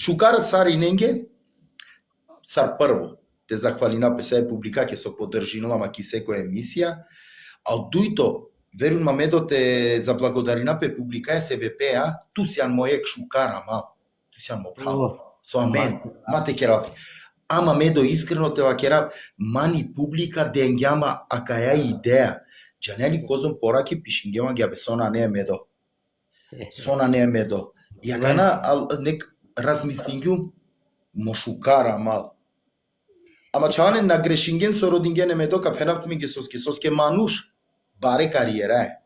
Шукарот Сари Ненге, сар прво, те захвали напе се публика, ќе со поддржинала, ма ки секоја емисија, а од дуито, верун мамедо те заблагодари напе публика се БПА, ту сјан мојек шукара мал, ту сјан мо право, со амен, мате керав. Ама медо искрено те вакерав, мани публика денгјама акаја идеја, джанели козом пораки пишингема гјабе сона не е медо. Сона не е медо. Јакана, нек размислингјум, мо шукара мал. Ама чаване на грешинген со родинген медо капенавт ми соске мануш, баре кариера е.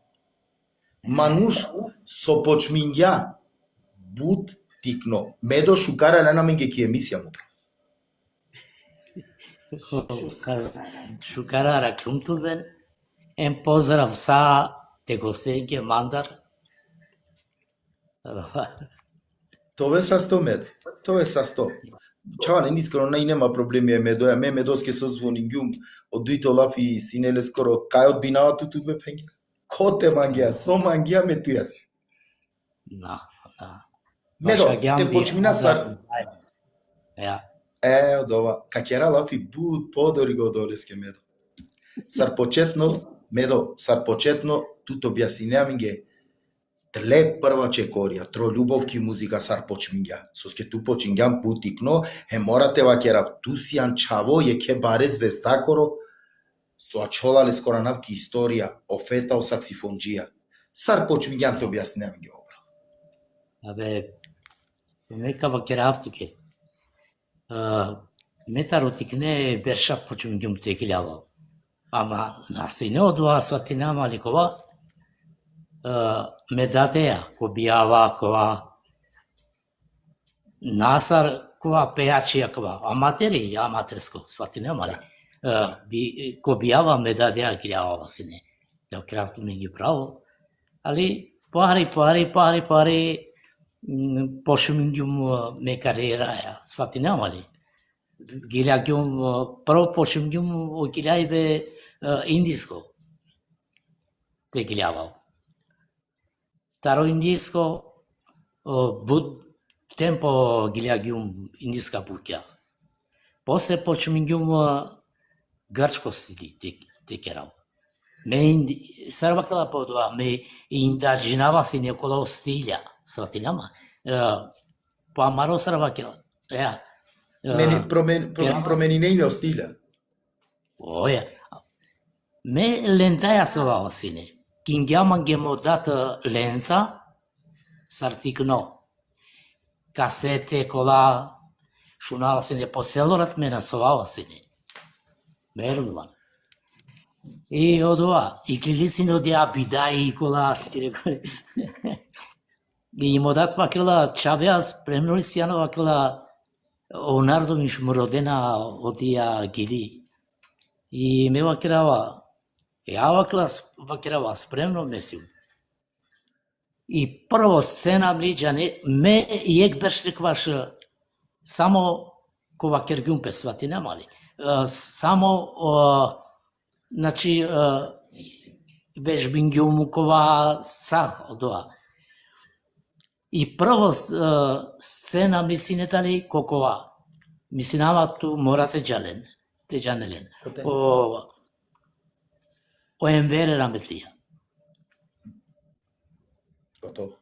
Мануш со почминја, буд тикно. Медо шукара лена менге ки емисија му прав. Шукара раклумтубен, en поздрав са тегосење мандар. Тоа е са 100 медо. Тоа е са 100. Чаване, искрено, нај нема проблеми е медо. Ме медоске со звонингјум, од дуито лаф и синеле скоро, кај одбинава туту ме пења. Коте мангија, со мангија ме туја си. Да. Медо, те почмина сар... Ја. Од ова, какера лаф и буд, подори го долеске медо. Сар почетно, туто објаснеа минге, тле прва чекорија, тро љубовки музика сар почминја. Соске ту почингјам путикно, морате вакерав, ту сијан чаво, ке баре звестакоро, со ачолале скора навки историја, офета о саксифонџија. Сар почминјам те објаснеа минге образ. Абе, нека вакерав туке. Метаротикне берша почминјум те килјава. Ама насине од ова сватинама ликова, медатеја, ко бијава, кова насар, кова пејачија, кова аматерско, сватинама ли. Ко бијава медатеја килјава сине. Ја кратко ми ги право. Али пари, почминјум ме кариера, сватинама ли. Гилјагјум, прво почминјум о гилјајбе индиско. Те гилјавал. Таро индиско, буд темпо гилјагјум индиска путја. После почминјум грчко стили те керав. Ме сарвакала подова, ме индажинава си неколо стилја, сватилјама. Па маро сарвакала. Промени нејно стилја. Оја. Ме лентаја сова сине. Кингјама ге му дата лента, сартикно. Касете, кола, шунава сине, по целорат ме насовава сине. Меруван. И од ова, и клили сине одја бидај и кола, и му дат вакела чавеа, спремно ли сијано вакела Онардо миш му родена одија гили. И ме вакерава, ја вакерава спремно месиум. И прво сцена блиджане, ме јек бершлекваш само ко вакергјум песвати, нема ли? Само, значи, вежбингјум кова са од ова. И прво сцена мисинета ли кокова. Мисинава ту морате джален. Те джанелен. О емвере раметлија. Готово.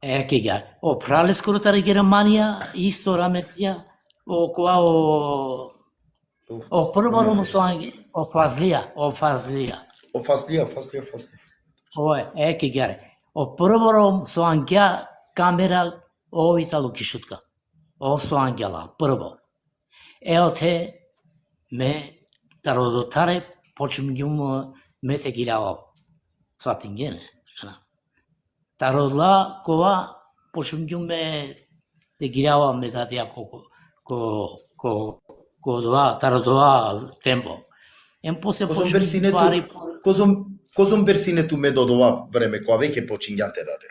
Кега. О прале скоро таре Германија, исто раметлија. О коа о прво ромо соанги. О фазлија. Ое, кега. О прво со ангја камера овита лукишутка. О со ангела, прво. Те ме тародотаре почмјум мете гилјава. Сватингене. Тародла кова почмјум ме те гилјава ме датија ко два тародова темпо. После почмјум Козом берсинету ме до ова време, која веќе почињате даде?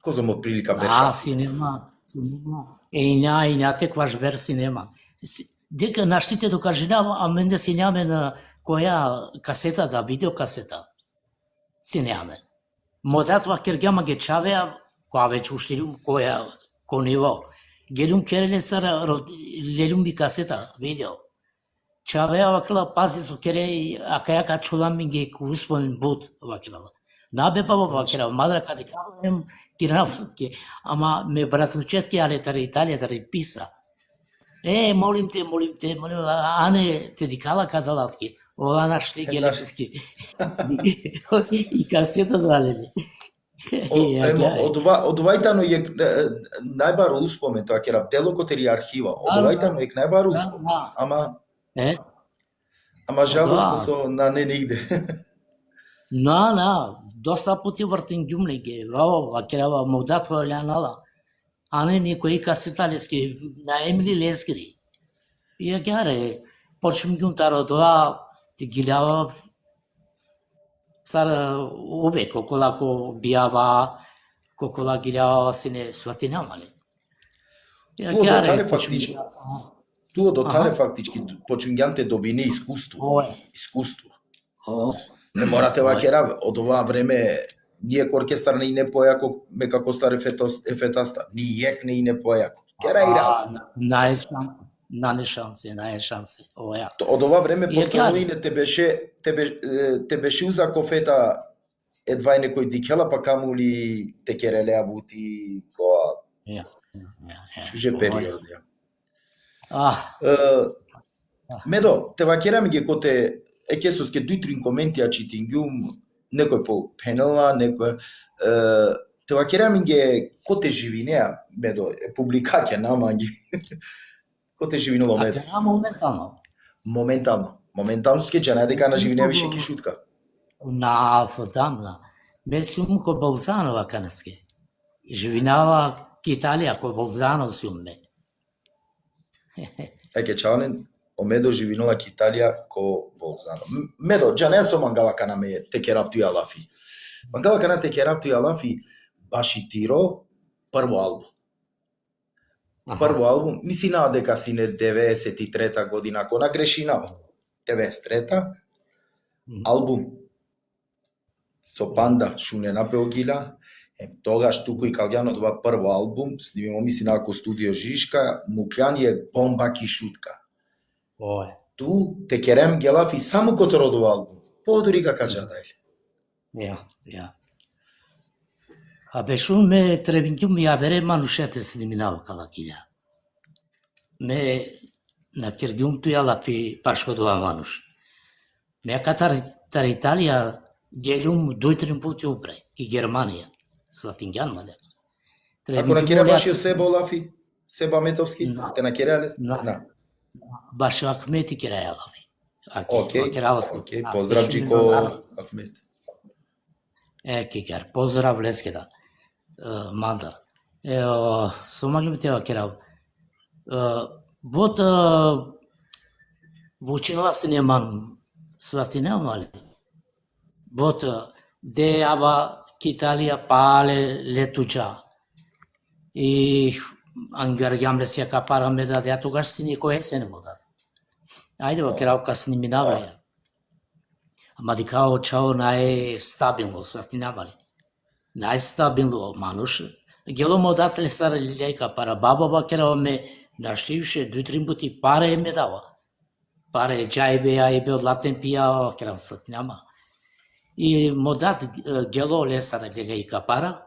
Козом од прилика берша? Синема. Иња текваш берсинема. Дека наштите докажинава, а менде си няме на која касета да, видеокасета. Си няме. Модат вакергјама ге чавеа, која веќе уштилум, која Конево. Гелум кереле сара лелум би касета видео. Чавеа вакла пази со кере акајака чулам ги куспон бут вакла. Набе баба вакла мадра каде кавем кирафтки, ама ме братучетки але тари Италија тари писа. Молим те, ане те дикала казалатки. Ова нашли гелепски. И касета далели. Од овајтано е најбар успомен, тоа ќе раб дело котери архива. Од овајтано е најбар успомен. Ама жалосно со на не иде. Доста пути вртен ѓумлеге. Вакерава модатва лянала. Ане некои касеталески на Емили Лескри. И гјаре почнем ѓунтаро тоа гилјава сара обе колку бијава колку гилјава сине сватинамале. Туо дотаре фактички почингјанте добине искуство. Не морате вакера од ова време ние ко оркестар не појако ме како стар ефетаста. Нијек не појако. Кера ира. Наје шансе. Од ова време постојано те беше уза кофета едва некој дикела па камули те керелеа бути коа. Шуже период. Медо, те вакерам ги коте екесоске дујтрин коментија читингјум некој по пенела, некој те вакерам ги коте живинеа, медо, публикаќе намањи. Коте живинело медо? Моментално ске џана дека на живине више ки шутка. Фотамна. Месум ко Болзанова канаске. Живинава ки Италија ко Болзано сумме. Еке чавнен, о медо живинола ки Италија ко Болзано. Медо, џане со мангала кана ме те керапту ја лафи. Мангала кана те керапту ја лафи баши тиро прво албум. Прво албум, мислина дека сине 93-та година, ако нагрешина, 93-та, албум со Панда, шуне напео гила, тогаш туку и Калѓано това прво албум, снимимо мислина ако студио Жишка, Муклјани е бомба ки шутка. Ту те керем гелафи само котро од албум, подори ка кажадајле. Бешун ме требинќум ја бере манушете сниминава кала гилја. Ме на кирѓум ту ја лапи пашко дова мануш. Ме катар Италија гелум дујтрин пути упре, и Германија. Сватингјан мале. Ако на кере баши Себа лафи, Себа Метовски, те на кере на. Баш Ахмети кере ја лафи. Океј, поздрав Джико Ахмет. Кикер, поздрав Лескеда. Мандар. Сомаглим те вакерав. Вот вучинала се неман сватина мале. Вот де аба Италија пале летуџа. И ангарѓам ле сека пара ме даде, а тогаш си никој се не му даде. Ајде вакерав касни минаваја. Ама дикао чао најстабилно сватинавали. Најстабилно мануш. Гело му датле сара лејка пара. Баба вакерава ме нашивше 2-3 пути паре ме дава. Паре џајбе ја и бе од латен пија вакерав сватинама. И му дат гело лесара лејка пара.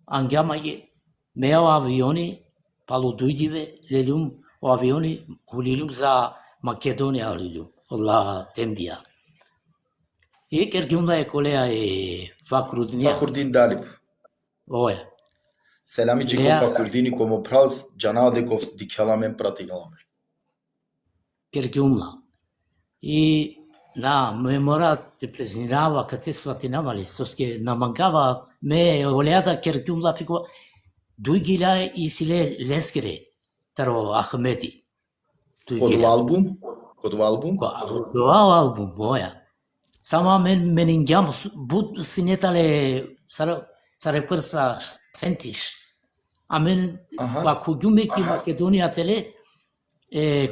Ангјама ги мео авиони, палу дујдиве, лелум авиони, хулилум за Македонија лелум, одла тембија. И кергјумда е колеа е Фахурдин Далип. Оја. Селами Джико Фахурдини комо пралс, џанаа деков дикјаламен пратигаламе. Кергјумда. И ме мора те презинава кате сватинавали, соске намангава ме олеата кергјумда фико дујгила и силе лескере, таро Ахмети. Код албум? Код албум, моја. Сама менингјам, буд синетале саре прса сентиш. А мен, ако ѓумеки Македонија теле,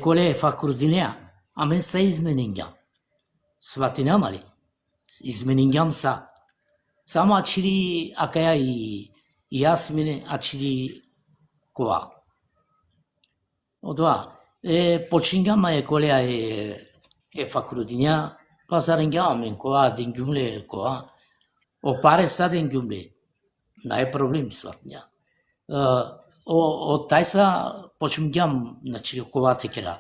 коле Фахурдинеа, а мен се изменингјам. Сватинамали, изменингјам са. Сама чири акаја и Јасмине ачили кова. Одва почингама колеа факрудиња, пазарингјамен кова дингјумле кова. O pare sa diнгјумле. Нај проблем сватња. Од тај са почингјам, значи кова текера.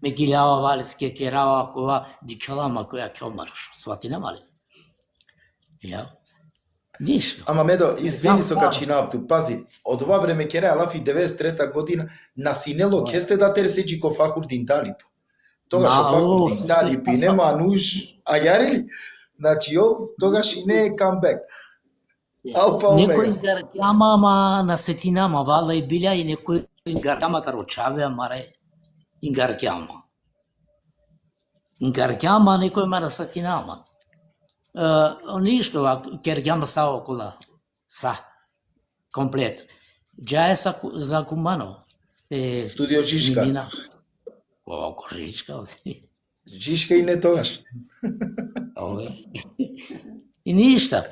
Ме гилјава валеске керава кова дичалама која ќе омарш. Свати нема ли? Ја. Ништо. Ама Медо, извини со качинавту, пази, од ова време ке Алафи 93 година на синело кесте да терсеџи ко Фахурдин Талип. Тогаш о Фахурдин Талип и нема нуш, а јарили? Значи, тогаш и не е камбек. Алфа омега. Некој гаркјама, ама на сетинама, вала и билја и некој гаркјама тарочаве, маре, и гаркјама. Гаркјама, некој ма на сетинама. Ништо, кергјама са окола, са, комплет. Джаје са за кумано. Студио Жишка. Око, Жишка. Жишка и не тогаш. И ништа.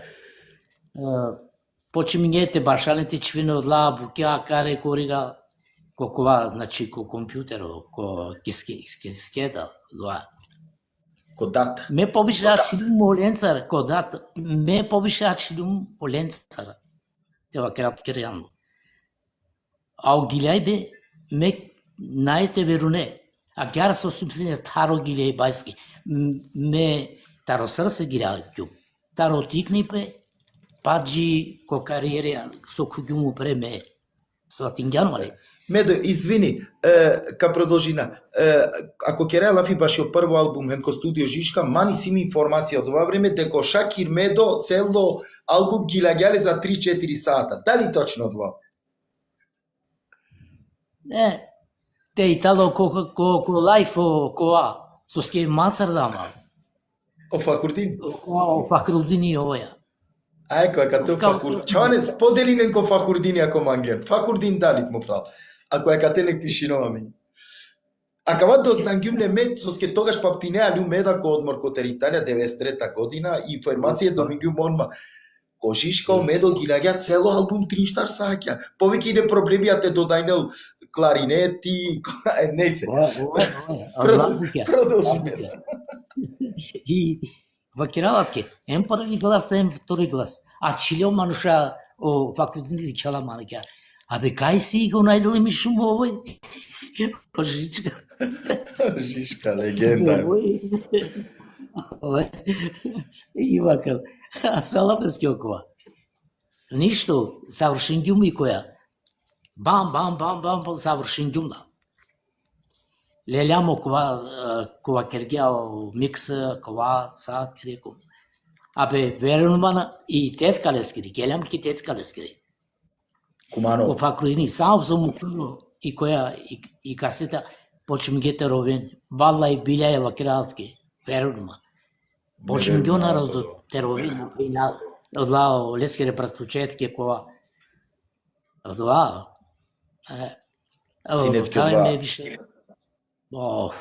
Почимињете башаните чвино од ла букја каре корига кокова, значи ко компјутеро, ко кискета, два. Кодат. Ме побиша чилум оленцар, кодат. Ме побиша чилум оленцар. Тева керап керјано. Ау гилјајбе, ме најте веруне. А гјара со сумсине таро гилјај бајски. Ме таро срсе гилјајбју. Таро тикни пе, паджи ко кариерија со куѓуму преме. Сватингјано ли? Медо, извини, ка продолжина. Ако ќе Алафи баш ја прво албум ко Студио Жишка, мани си ми информација од ова време дека Шакир Медо цело албум ги лагјале за 3-4 сата. Дали точно од ова? Те итало ко лајфо коа со ски Мансардама. О Фахурдин? О Фахрудини овоја. Ајко, като Фахурдин. Чаване, споделинен ко Фахурдини ако манген. Фахурдин Талип му прав. Ако е катенек пишинова ми. А кава дознангјумне мед, со ски тогаш паптинеа лю меда ко одмор ко Теританија 93 година, информација домингјум онма. Ко Жишка Медо ги лагја цело албум Триштар саќа. Повеќе и не проблеми, а те додајнел кларинети, не се. Продолжи. И вакираватке, ем први глас, ем втори глас. А чило мануша о факултет чала манука. Абе кај си го најдели ми шум овој? Жишка. Жишка легенда. И вака, а салапески окова. Ништо, савршен ѓуми која. Бам, бам, бам, бам, савршен ѓумда. Лелямо кова кергјао микса, кова са керекум. Абе, верувам и тетка лескири, гелям ки тетка лескири. Кумано. Ко факруини, сам сум и која и касета почем гете ровен. Валла и билја ева кратки, верувам. Почем ги народот теровин, одла лескири пратучетки кова. Одла. Синетке 2.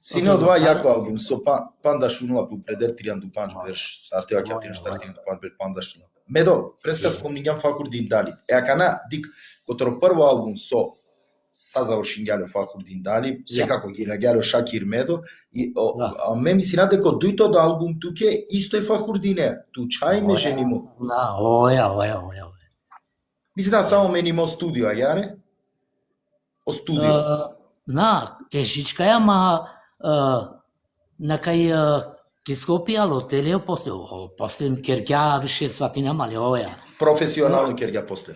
Сине од два јако албум со Панда Шунула по предер Тириан Дупанч берш сартева ќе тирин штартин Дупанч бер Панда Шунула. Медо, преска спомнигам Фахурдин Талип. Акана дик котро прво албум со завршињале Фахурдин Талип, секако ги лагјале Шакир Медо и ме мислина дека дујто до албум туке исто е Фахурдине. Ту чај ме женимо. Да, оја. Мислина само менимо студио, а јаре? О студио. На, Жичка ама на кај Кископијало телео после кергја више свати намале оја. Професионално кергја после.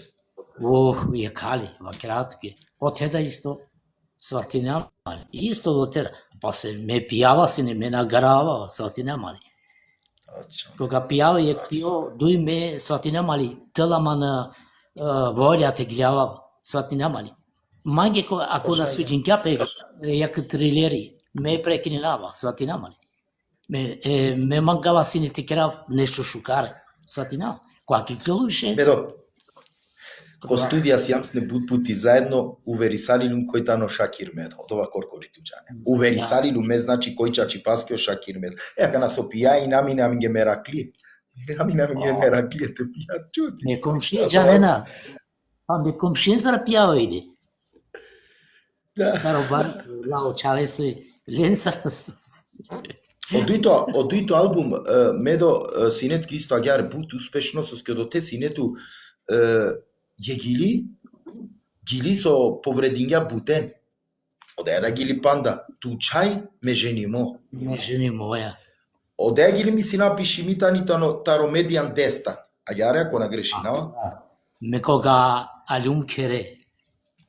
Е кали, вакратки. Отеда исто свати намале. Исто до теда. После ме пијава си, не ме нагарава свати намале. Кога пијава е пио, дуј ме свати намале, телама на волја те глјава свати намале. Манге ако на свиџинќа пе јак трилери, ме прекинава, свати намали. Ме мангава си не те кера нешто шукаре, свати намали. Која ки клювише? Медо, ко студија си јамсне пути заедно уверисалилум кој тано Шакир Медо, од ова коркори туѓане. Уверисалилум ме значи кој чачи паскио Шакир Медо. Ека на сопија и нами ге меракли. Рамина ми Мераклијето пија чути. Me komşiye canena. Pa me komşiye zara pijao ide. Да. Таро бар лао чавеси ленца. Од тој албум Медо синет ки исто агар бут успешно со скедоте синету ја гили со повредиња бутен. Одеја да гили панда, тучај ме женимо. Me ženi moja. Одеја гили ми си напиши митани таро медијан деста. А јаре ако нагрешинава. Me koga alum kere.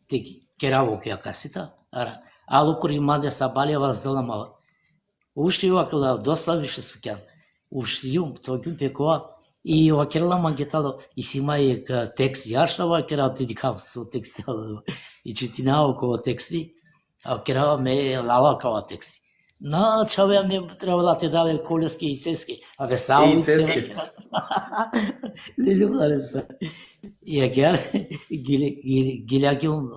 Te keravo ke akasita. Ara. Alo kuri made sabalja vas dolama. Ушли вакла доста више сукјан. Ушли то ги пекоа и вакела мангетало и сима е текст јашна вакера дедикав со текст и читинаа околу тексти. А кера ме лава кава тексти. На чаве ме требала те даве колески и сески. Абе само И цески. Не љубале се. И агер гилјагиум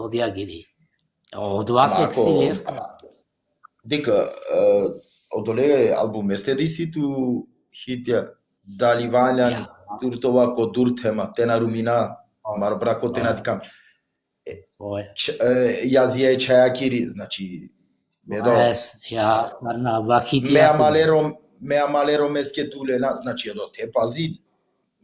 одија гили. Одоа тексти леска. Дека одоле албум есте диситу хитја дали валјан дуртова ко дуртема тена румина марбрако тена дикам. Јазија чајакири, значи Медо. Ја на вахити Ме амалеро меске тулена, значи до те пази.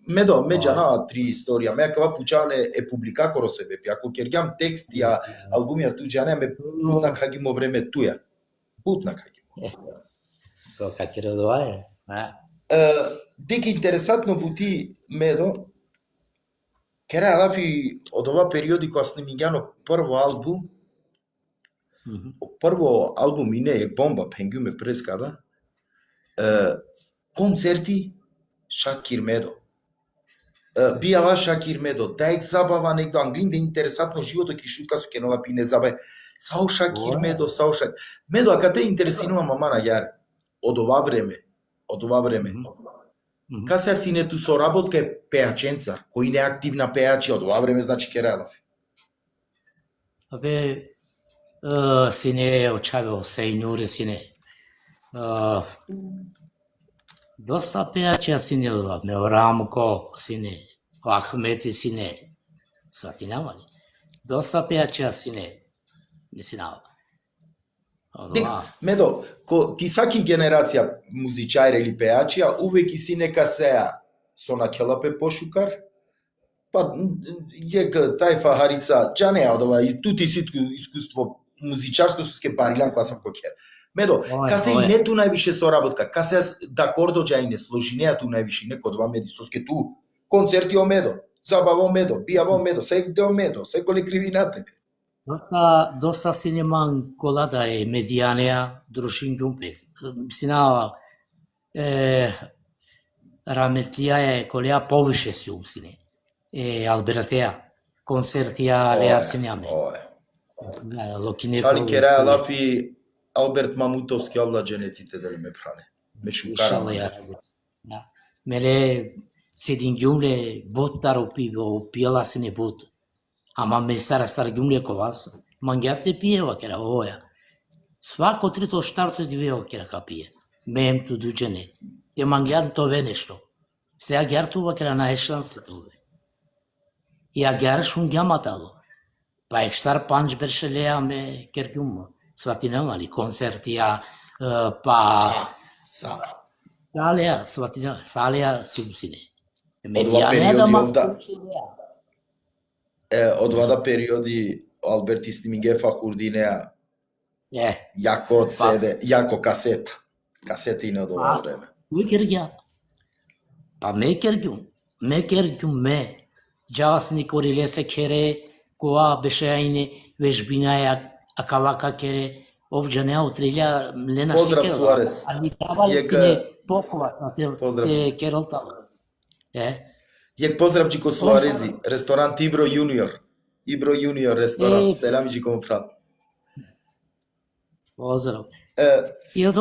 Медо меѓана три историја. Ме кава пучане е публика коро себе. Ако кергам текст ја албумија туџане ме путна каги мо време туја. Путна каги. Со какиро доаје. Дека интересантно во ти Медо кера алафи од ова периоди кога снимињано прво албум и не е бомба, пенгуме прескада, концерти Шакир Медо. Бијава Шакир Медо, да ек забава некто англин, да интересантно живото ки шутка со кенола пи не забаве. Сао Шакир Медо, Сао Шакир. Медо, а каде интересинува мамана јаре? Од ова време. Ка се синету соработка е пеаченца, кој не е активна пеачи, од ова време значи кералафи. Абе, сине очавел сејнури сине. Доста пеачи сине, Меорамко сине, Ахмети сине. Свати нама ли? Доста пеачи сине. Не си нава. Медо, ти саки генерација музичари или пеачија, увеќе си нека сеа со накелапе пошукар, па тај фахарица, джане од ова, тути ситко искуство музичарство со ке барилан кога сам покер. Медо, ка се и не ту највише соработка, ка се дакор дојање, сложинеа ту највише, неко два меди, со ке ту, концерти о Медо, забава о Медо, бијава о Медо, секде о Медо, секоле кривината. Доста синеман колата е медијанеа, друшин ѓумпе. Сина раметлија е колеа повише сум сине. Албертеа, концертија леа синеаме. Али кераја лафи Алберт Мамутовски, алла дженетите дали ме пране. Ме шукара. Меле седин ѓумле бот таро пиела сине бот. Ама ме сара стар ѓумле ко вас. Мангјарте пиева кера оја. Свако трито штарто дивео кера ка пие. Мем ту дуџене. Те мангјар тове нешто. Сега гјартува кера на ешансе тове. И агјар шунгјаматало. Па екштар панч берше леа ме кергјум. Свати немали концертија, па... Салеа, свати немали, салеа сумсине. Од вада периоди Алберти снимиге фахурдинеа јако од седе, јако касета. Касета и не од ова време. Кој кергја? Па ме кергјум ме. Джавас никори лесе кере, која беше ајне вежбинаја, акавака кере, обџа неа утрилја лена штикера. Поздрав Суарес. Али тавали сине покова на те керолта. Јек поздрав Джико Суарези, ресторант Ибро Јуниор ресторант, селам Джико Мфрат. Поздрав. И од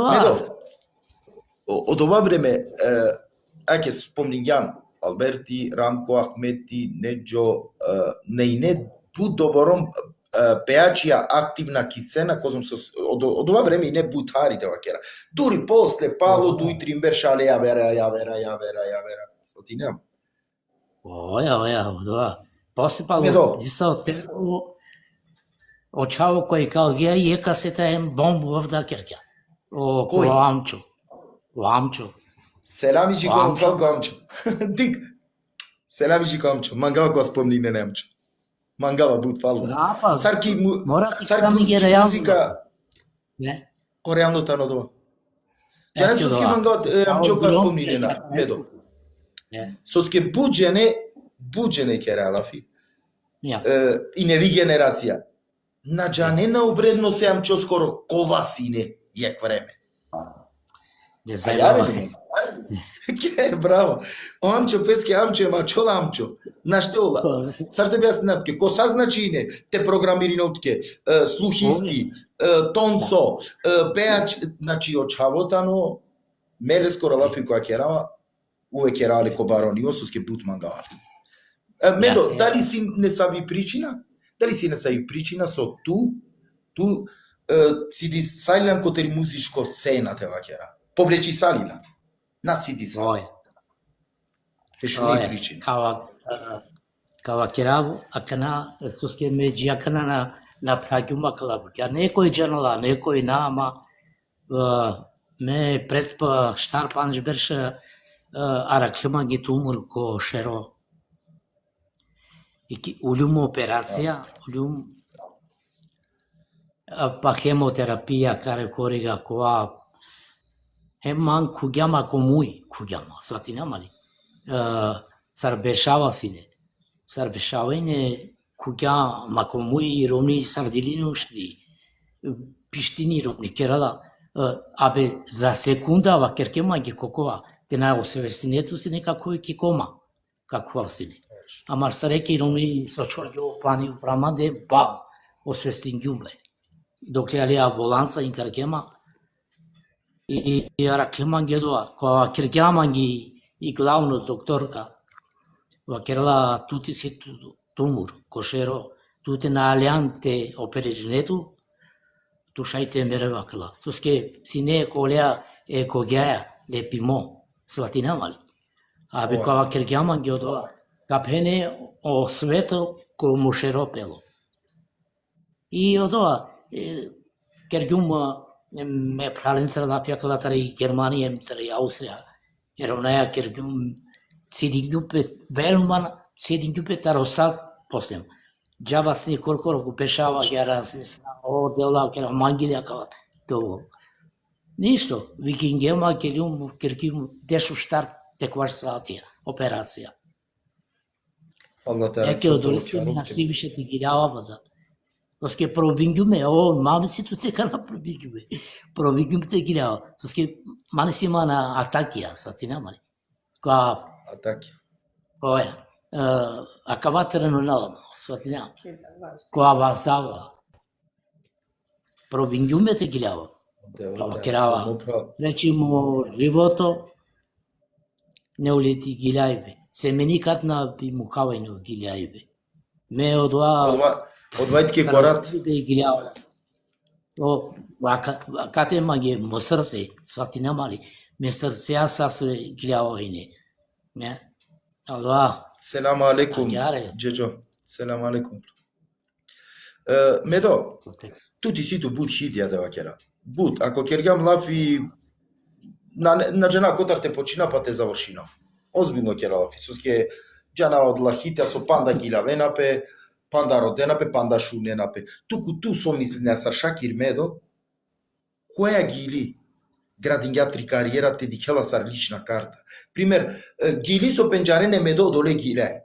ова време, ајке спомнинјам, Алберти, Рамко, Ахмети, Неджо, Нејне, бут добором, пеачија активна кисцена, козом од ова време и не бутарите вакера. Дури после Пало дуи тримбер шале ја вера. Свати нема. Да. После Медо. дисал очаво кој као геа и касета ем бомбу в дакерка. Кој? Ламчо. Селами жиком Амчо. Дик. Селами жикомчо. Мангава која спомни не немчо. Мангава бут фалда. Сарки музика. Не. Реално тано дова. Ја не соске мангава амчо која спомни не на Медо. Соске буџене ке ралафи. И неви генерација. На джане на увредно се амчо скоро коласине јек време. Не зајаваме. Ке, браво. Амчо, песке амчо, ема чола амчо. Наште ола. Сар те бяс напке, ко са значине, те програмиринотке, слухисти, тонсо, пеач, значи очавотано, меле скоро лафи која керава, уве керале ко баронио, соске бут мангавали. Медо, дали си не са ви причина? Дали си не са ви причина со ту си ди сајлан котери музичко сцена те вакера. Повлечи салина. Над си ди салина. Тешо не причина. Кава кераво, акана, соске ме джиакана на прагюма калабу. Ка некој джанала, некој нама, ме предпа штар панж берше араклема ги тумур ко шеро. И улюм операција, улюм па хемотерапија, каре корига, коа Хеман куѓама комуј, куѓама, свати нема ли? Сарбешава сине. Сарбешавајне куѓама комуј и ромни сардилинушти, пиштини ромни керала. Абе, за секундава керкема ги кокова, те на освестинето си некако и кикома, каква сине. Ама сареки ромни сочоргио пани упрамаде, бам, освестин ѓумбе. Докле алија боланса ин керкема, и ракема гедоа, која киргјама ги и главно докторка, вакерла тути си тумур, кошеро, тути на алианте опережнету, тушајте мере вакла. Соске сине колеа е когјаја, лепимо, свати нема ли? Абе која киргјама гедоа, капене о свето ко мушеро пело. И одоа, киргјума ме праленца да пјакала тари Германија, тари Аустрија, ер онаја киргјум сидингјупе, верман сидингјупе таросат послем. Джава си коркоро го пешава, ја размисла, дела, кера мангилја кават, тоа. Ништо, викингема, киргјум, дешу штар, текваш саатија, операција. Еке одолиске ми наштивише ти гирјава, да. Соске пробингјуме, маме си ту тека на пробингјуме. Пробингјуме те гирјава. Соске мане си има на атакија, са ти нема ли? Која... Атаки. Која? Акаватерено налама, са ти нема. Која ваздава. Пробингјуме те гирјава. Керава. Речимо, живото не улети гилјајбе. Семеникат на бимукавајно гилјајбе. Ме одва... Одвајтке корат. Кате маге мо срце, свати нема ли? Ме срцеа са се гилјавајне. Селам алейкум, джеджо. Селам алейкум. Медо, тути си ту буд хит ја дева кера. Буд, ако кергам лафи на джана котар те почина па те завршина. Озбилно кера лафи. Суске джана од лахитја со панда гилавенапе, панда роденапе, панда шуненапе. Туку ту со мисли на Саршакир Медо, која гили градињатри кариера те дикела сар лична карта. Пример, гили со пенџарене Медо доле гиле.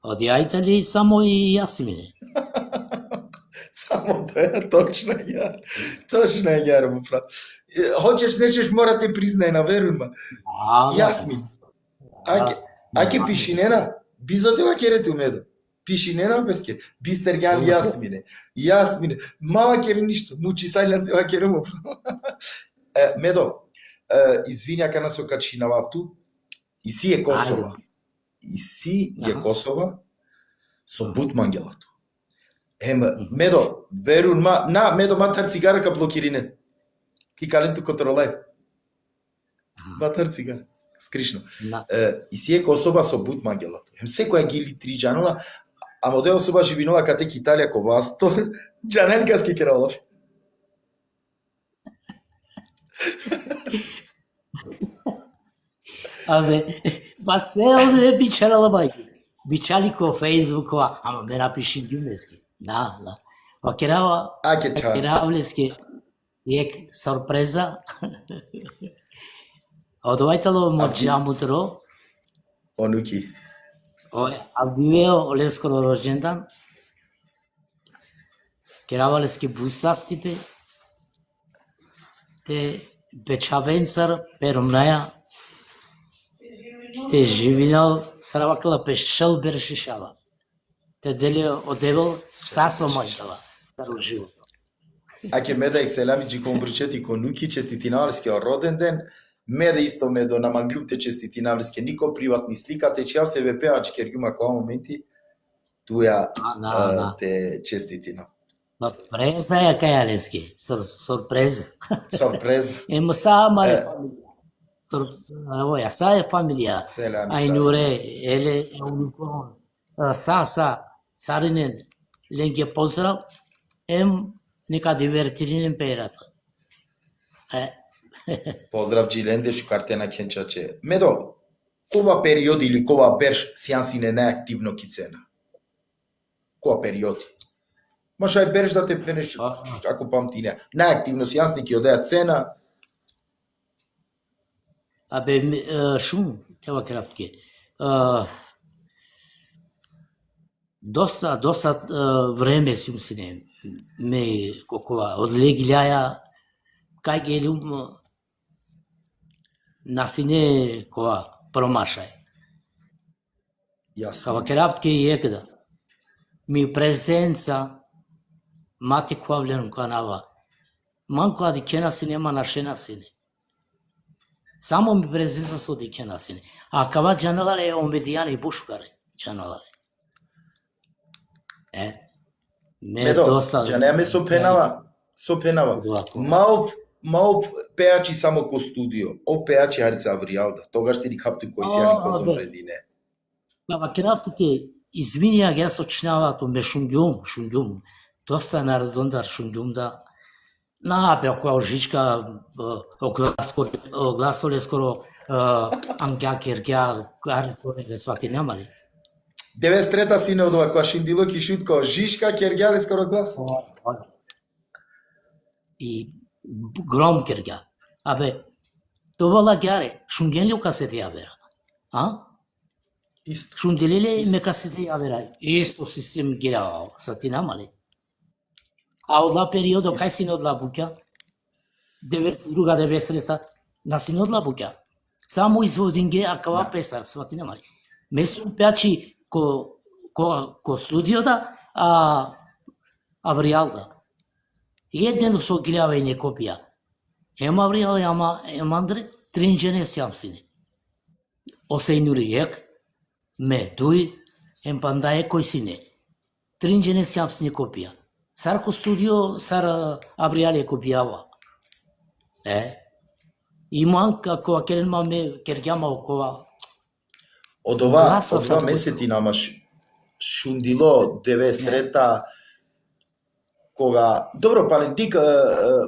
Одјајте ли само и Јасмине? Само тоа, точно ја му прав. Хочеш, нечеш, мора те признај, наверувам. Јасмин. Аке пишинена, бизоте вакерете Медо. Пишинена песке, бистергјан Јасмине. Мава кери ништо, мучи сајлан те вакере му прав. Медо, извиња кана со качина вавту, и си е Косова. И си е Косова со бут мангелато. Медо, верун медо матар цигара ка блокиринен. Ки каленту контролај. Матар цигара. Скришно. И сиека особа со бут мангелато. Секоја гили три джанола, а модел особа живинова кате Италија ко Вастор, джанен каски кералов. Абе, ба цел ден бичарала мајки. Бичали ко Фейсбукова, ама ме напиши ѓумески. Да. Па керавлески ек сорпреза. Одвајтало моќам утро. Онуки. Авдивео лескоро рождендан. Керавлески бусастипе. Те бечавенцар перумнаја. Те живинал сравакла пешел бершишала. Те дели одевал сасо мајдала. Старо живот. Аке меда екселами джи комбрчети конуки честитиналски роден ден. Меда исто медо на манглюпте честитиналски нико приватни сликате че ја се ВП ач кергума која моменти туја те честитина. Сорпреза ја кајалески. Сорпреза. Сорпреза. Ема сама е Са е фамилија. Ајнуре, еле, уникон. Саринен, ленге поздрав, нека дивертиринен пејрата. Поздрав Джиленде, шукартена кенчаче. Медо, кова период или кова берш сијансине најактивно кицена? Кова периоди? Може ај берш да те пенеш, ако памтине. Најактивно сијансни ки одеја цена. Абе, шум, тева крапке. Доста време сум сине ме кокова одлегилјаја кај гелум насине кова промашај. Кава крапке јекда. Ми презенца мати куавленум канава. Манко ади кена сине ма нашена сине. Само ми презенца со ди кена сине. А кава джаналаре омедијане и бушкаре джаналаре. Медо, джанеме со пенава. Мав пеачи само ко студио. О пеачи харица авријалда. Тогаш ти ни капту кој си јани козом предине. Кава крафтке изминија га сочинавато ме шунгјум. Доста наредондар шунгјумда. Напе која жичка огласоле скоро ангја кергја каре свати немали. 93-та сине од ова која шиндило ки шутко жишка кергјале скоро глас. И гром кергја. Абе, това лагјаре, шунгјен ли касети ја бера? Исто. Шунделиле ме касети ја бера. Исто систем гира сати намали. А одла периодо кај сине одла буќа? Друга 93-та на сине одла буќа. Само изводинге акава песар, свати намали. Месум пеачи ко студиода, авријалда. Еден со гилјавајне копија. Авријал, емандре, тринџене сјам сине. Осејнури ек, ме дуј, пандаје кој сине. Тринџене сјам сине копија. Сар ко студио, сар авријале копијава. Иман како керенма ме кергјама окова. Од ова месеци намаш шундило 93-та кога добро палентик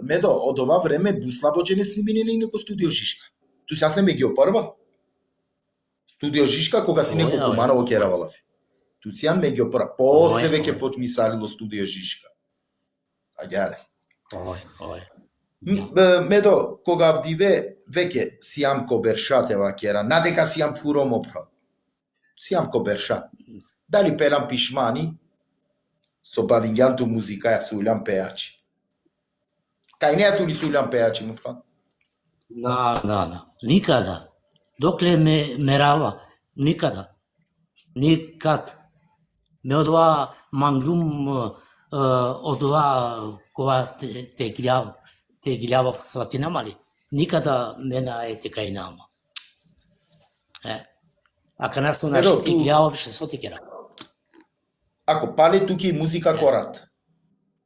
Медо од ова време буслабоџене снимине неко студио Жишка. Ту јас не ме ги опарва. Студио Жишка кога си неко Куманово керавалав. Ту сјан ме ги опарва. После веќе почми салило студио Жишка. Аѓаре. Медо кога вдиве веќе сјам ко бершатева кера, надека сјам пуром опра. Сјам ко берша. Дали пелам пишмани, со бавињанту музика ја сулјам пејачи. Кај неа тули сулјам пејачи му план? Никада. Докле ме мерава, никада. Никад. Ме одва мангум, одва кога те гилјава свати намали. Никада мена е тека и нама. Ака нас то нашите гилјава беше соти кера. Ако пале туки музика корат.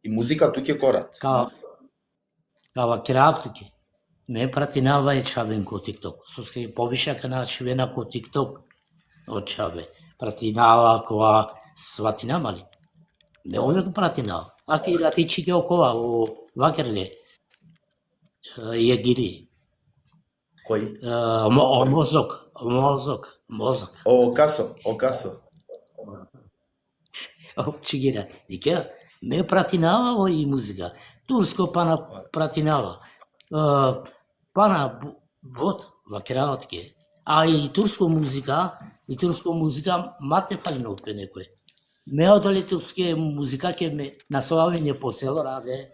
И музика туки корат. Кава керап туки. Ме пратинава е чавен ко TikTok. Соски повиша кана чувена ко TikTok од чаве. Пратинава коа сватина мали. Ме овек пратинава. Аки ратичи ке окова о вакерле. Ја гири. Кој? Мозок. Окасо. Чигира. Вика, ме пратинава и музика. Турско пана пратинава. Пана вот вакераотке. А и турско музика мате фајно пе некој. Ме одали турске музика ке ме наславење по цело раде.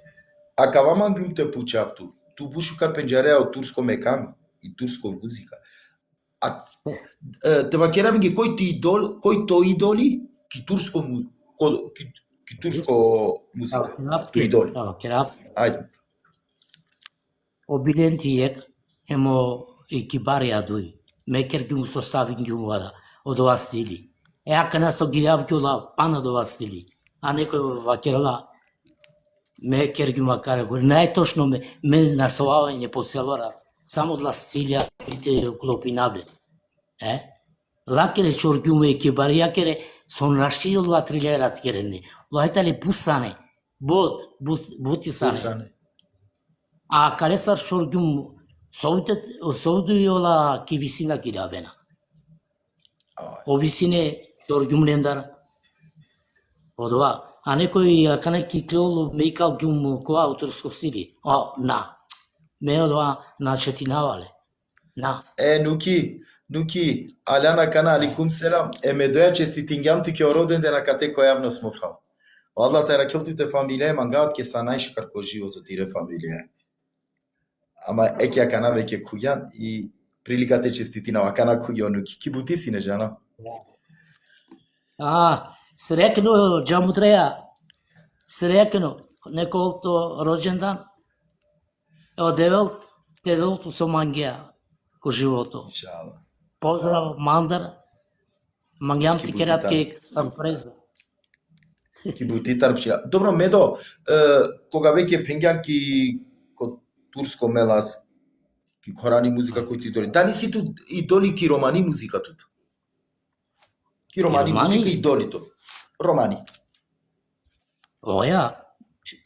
А каваман глумте пучапту. Ту бушу кар пенџареа од турско меками и турско музика. А те вакерам ги кој то идоли ки турско музика. Ту идоли. Ајде. Обилен тиек емо и кибарија дуј. Мекер гјум со савин гјум вада од ова стили. Акана со гилјав гјула пана од ова стили. А некој вакерла мекер гјум вакаре горе. Најтошно ме наславање по цело раз. Само dla стилја и те клопинабле. Лакере чоргјуме и кибарија кере сон рашил латрилерат керени. Лајтале пусане. Бутисане. А каресар чоргјум соуду јола кивисина кирабена. Обисине чоргјум лендар. Одова. А некој кане киклол мейкал гјум коа ауторско сили. Ме одова начетинавале. Нуки, Аляна кана аликум селам, ме доја честитингјам ти ке ороден дена кате кој јавно смофрал. Валла те ракелтуте фамилија, мангаат ке са најшикар ко живото тире фамилија. Ама екја кана веќе куѓан и прилика те честитинава кана куѓо нуки. Ки бути си не жана? Срекно џамутреја. Срекно неколто роđendan. Одевел теделото со мангија ко живото. Поздрав мандар. Мангјам ти керат ке сарпреза. Ки бутитар пшија. Добро, Медо, кога веќе пенгјан ки ко турско мелас, ки корани музика кој ти идоли. Дали си ту идоли ки романи музика тут? Ки романи музика идолито. Романи. Оја,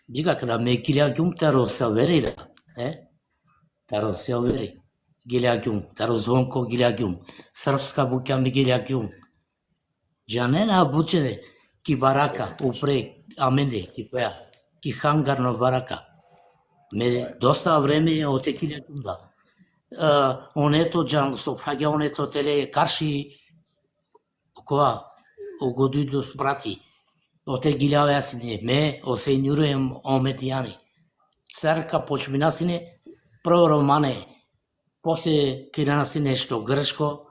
дига када ме килја ѓум таро се верира. Таро се овери. Гилја ѓум, таро звонко гилја ѓум. Српска буќа ми гилја ѓум. Джанена бучене ки барака упре амене ки пеа. Ки хангарно барака. Ме доста време оте гилја ѓум да. Онето джан со фраѓа онето теле карши коа огодујдо спрати. Оте гилјаве асине ме осењуруем ометијани. Црка почминасине прво романе, после киранаси нешто грчко,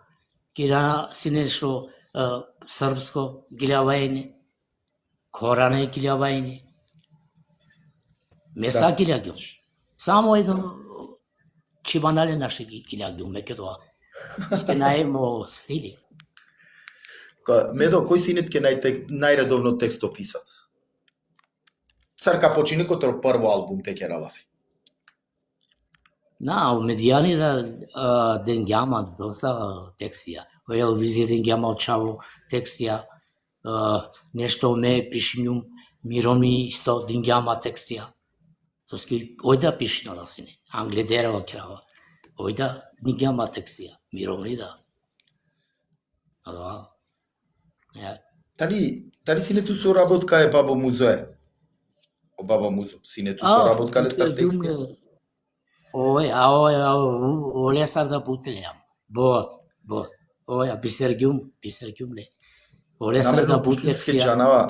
киранаси нешто српско, гилјавајне, коране гилјавајне. Меса гилјагил. Само едно чибанале наши гилјагил, меќе тоа. Ке наемо стили. Медо, кој синет ке најредовно текстописац? Црка почини котро прво албум те кералафи. Медијани да денгјама доста текстија. Ојел визија денгјама очаво текстија. Нешто ме пишинјум, мироми исто денгјама текстија. Соски ојда пишинала сине. Англедерава керава. Ојда денгјама текстија. Мироми да. Дали синету со работка е Бабо Музое? Баба Музо, синету со работка ле стар текстија? Оле сар да бутелјам. Бот. Оја, бисергјум ле. Оле сар да бутелјам. Джанава,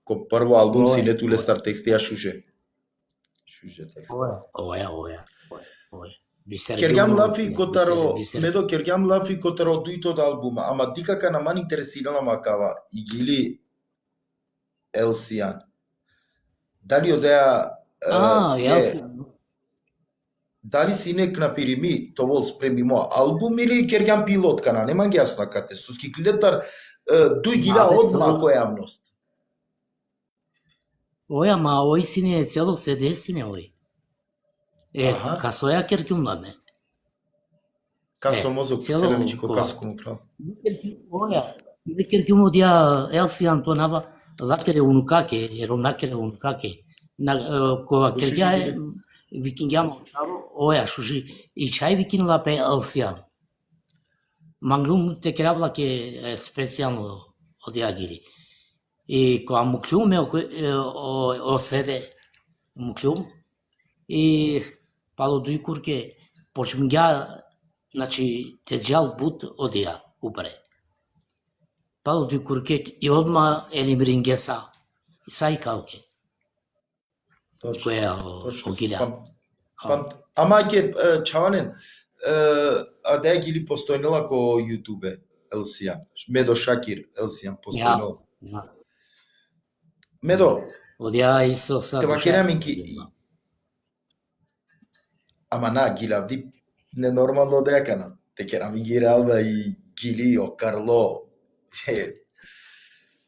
ко прво албум синету ле стар текстија шуже. Оја. Кергјам лафи котаро, Медо, кергјам лафи котаро дуито од албума, ама дикака на ман интересирала макава и гили Елсијан. Дали одеа дали си нек напирими товол спреми моја албум или кергјам пилот кана, немам ги јасно кате, суски клетар дуј гила одма кој јавност. Ој, ама ој сине е цело се десине ој. Аха. Касоја керкюмламе. Касо мозок, цело селеничко кога. касо кому право. Оја, керкюмо дија Елсијан тонава, лакере унукаке, еронакере унукаке. Кога керкја викингјамо чаро, оја шужи, и чај викинла пе Елсијан. Манглум те керавла ке специјално одјагири. И кога муклюме оседе муклюм, и пало дуј курке почмиња, значи те джал бут одија упре. Пало дуј курке и одма елимрингеса и сај калке. Точно. Која огиля. Ама ќе чаванен, а да гили постојнела ко YouTube Елсијан. Медо Шакир Елсијан постојнела. Медо, Одја Исо са. Те вакераминки. Ама на гилавди ненормално декана. Те кераминки реалба и гили о Карло.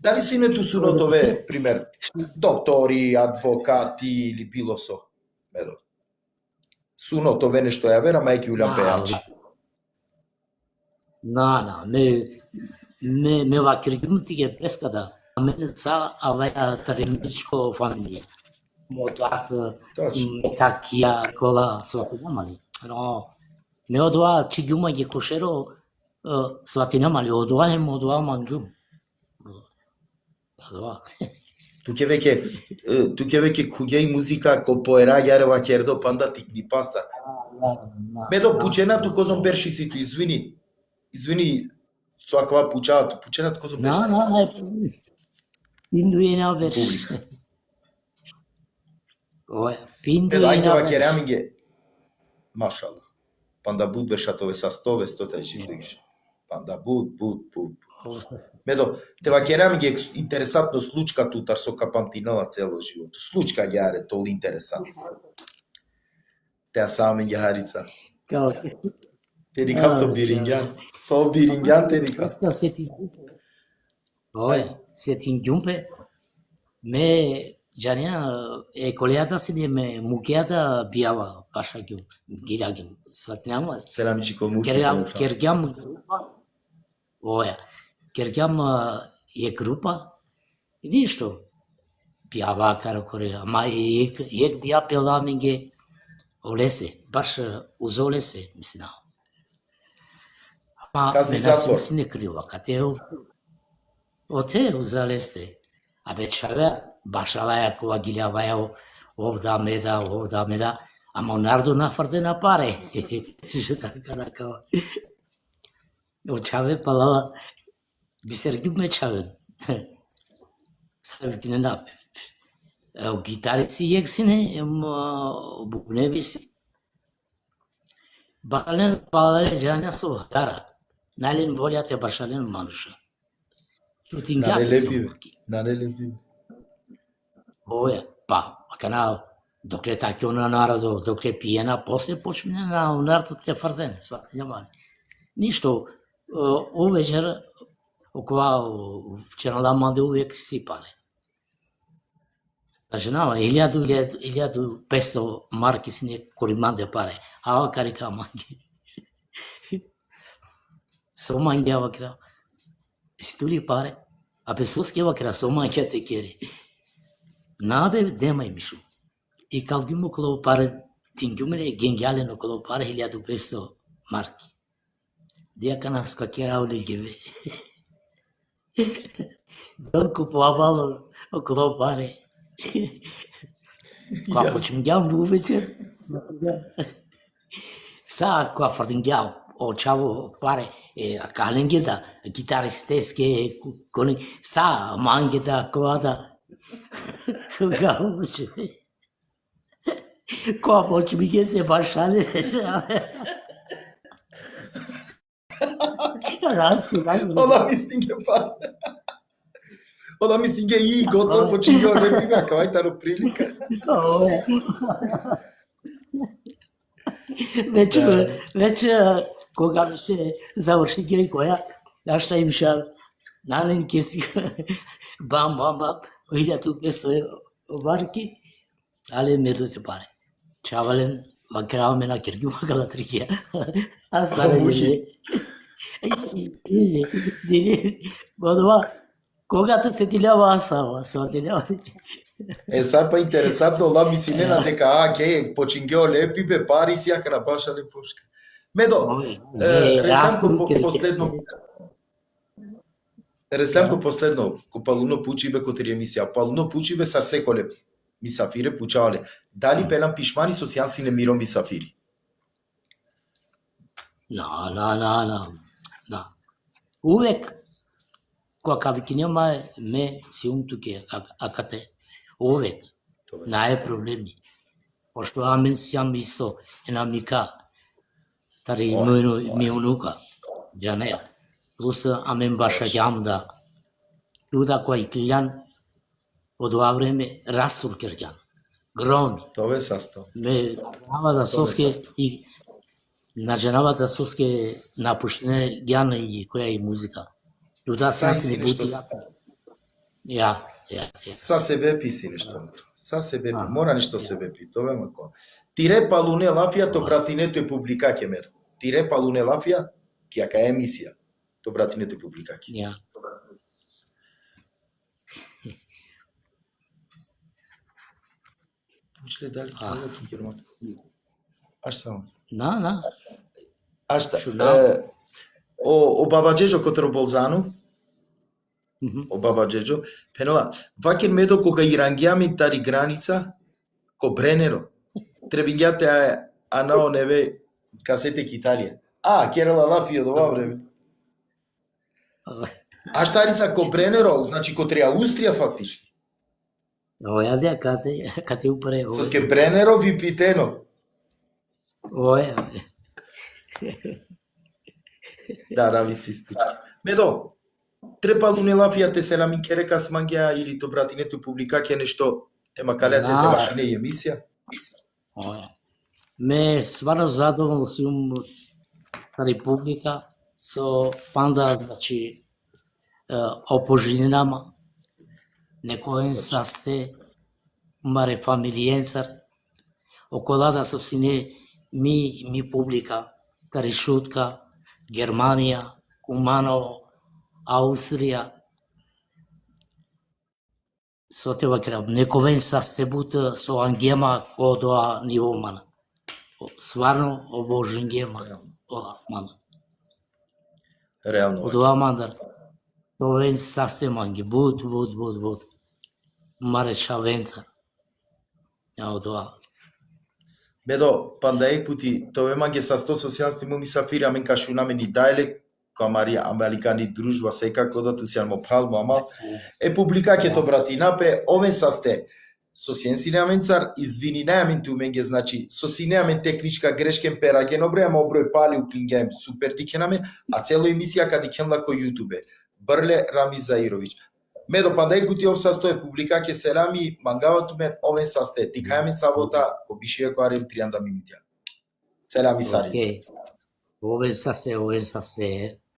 Дали си не тусунотове, пример, доктори, адвокати или било со? Медо. Сунотове нешто ја вера, мајки улям пејачи. На, ме вакиргумти ге прескада. Мене са аваја таремичко фамилија. Модак, мекакија, кола, сватинамали. Но, не одоа чигјума ге кошеро, сватинамали, одоа мангјум. Туке веќе куѓа и музика ко поера јарева ќердо панда тикни паста. Медо пученату козом першиситу, извини, соаква пучаату, пученату козом першиситу. Пиндуена верш. Ой, пиндуена Ајде ва верш. кераминге. Машала. Панда буд бешатове са 100 живдигиш. Панда буд. Медо, те ва кераминге интересантно случка тутар со капамтинала цело живото. Случка јаре, тол интересантно. Теа сами ги харица. Те дикам со бирингјан. Со бирингјан те дикам. Сетин ѓумпе, ме џанија колејата си ме мукејата бијава баша ѓум, гилјагим, сватнјама. Селамичи ко муши. Кергјам група, кергјам е група, и ништо, бијава каракоре, ама ек бија пеламинге, олесе, баш уз олесе, мислина. Ама мене си не крива, кате оте узалесе. Абе чаве башалаја кога гилјаваја овда меда, ама онардо нафрде на паре. Така. Очаве палава бисергјуб ме чавен. Саби не напе. Гитарици јексине, бубневи си. Балале џања со хтара. Најлен волјате башален мануша. Нанелепи. Оја, акана, докле таќо на народо, докле пиена, после почне на народот те фрден, свати нямали. Ништо, овечер, окова вчера манде увек си пале. Женава, 1500 марки си не кориманде паре, ава карика манги. Со манги ава кра. Стули паре, а песоскева кра со манги те кери. Набе демај мишу. И калгим около паре, тингюмене генгјален около паре 1500 марки. Дека нас какера олегеве. Дон купувало около паре. Кога почмињам увечер, са кога фрдињам очаво паре, каленгета, гитаристеске, кони, са мангета, коада. Кога уче. Кога почмиње се башале. Ona mistinge pa. Ona mistinge и готов почињао не бига, кај таро прилика. Вече кога беше заврши геј која, нашта им ша нанен кеси бам, 1500 Варки, але медоте паре. Чавален, макраваме на кирги магалатрикија. А саре диле. Бодова, когато се тилјава асава, сватилјава. Сад па интересантно, ла мисинена дека ке почингео лепи бе пари си јака на баша лепошка. Медо, Реслам последно, ко Палуно Пучибе котери емисија. Палуно Пучибе сар секоле мисафире пучавале. Дали пенам пишмани со сјанси не миро мисафири? На. Увек, кога викинема ме си умтуке, акате, увек, нај проблеми. Пошто амен сјам исто, една мика, тари ми унука, джанеја. Плюс амен баша јамда, туда кој клјан, од ова време растур керќан, громи. Тоа е састав. Ме женавата соске и на женавата соске напуштене јана и која и музика. Туда саси не бути. Ја. Са себе писи нешто. Са себе пи. Мора нешто себе пи. Тоа е мако. Тире Палуне Лафија, то братинето е публикаќе мер. Тире Палуне Лафија, кјака е емисија. То братинето е публикаќе. Ја. Учле дали ќе герман. Аш само. На. Ашта. О Баба Джеджо Котро Болзану. О Баба Джеджо. Пенела, вакен медо кога ирангиами тари граница, ко Бренеро. Требингјате анао неве касете Италија. Керала Лафија до ова време. Аштарица ко Бренеро, значи ко Тре Аустрија фактички. Оја бе, кате упре. Соске Бренеро ви питено. Оја. Да, ви се истучи. Медо, Тре Палуне Лафија те се ламин керека смангја или то братинето публикаќе нешто ема калеа те се вашине емисија? Оја. Ме сварно задоволно сум тари публика со панда, значи, опожинама, некоен састе, маре фамилиенцар, околада со сине ми публика, тари шутка, Германија, Куманово, Аустрија, со тева краб, нековен састебут со ангема кодоа нивомана. Сварно обожингема мана. Реално. Од ова мандар. Овен састеманги, бут. Маре чавенца. Од ова. Медо, пандаек пути, тоа манге са 100 социјални му мисафири, амен кашу намени дајлек, која Марија Американи дружба секако да ту сјан мо прал мама. Публикаќе то братинапе, овен састе социјенси неаменцар, извини неамен ту менге, значи, соси неамен техничка грешкен пераген оброј, ама оброј пали уклингем супер дикенамен, а цело емисија кади кенла ко YouTube. Брле Рами Заировиќ. Медо пандаек пути ов састо публикаќе селами, мангавату мен овен састе, тикајаме сабота, ко бишија коарем 30 минути. Селами сари. Овен састе.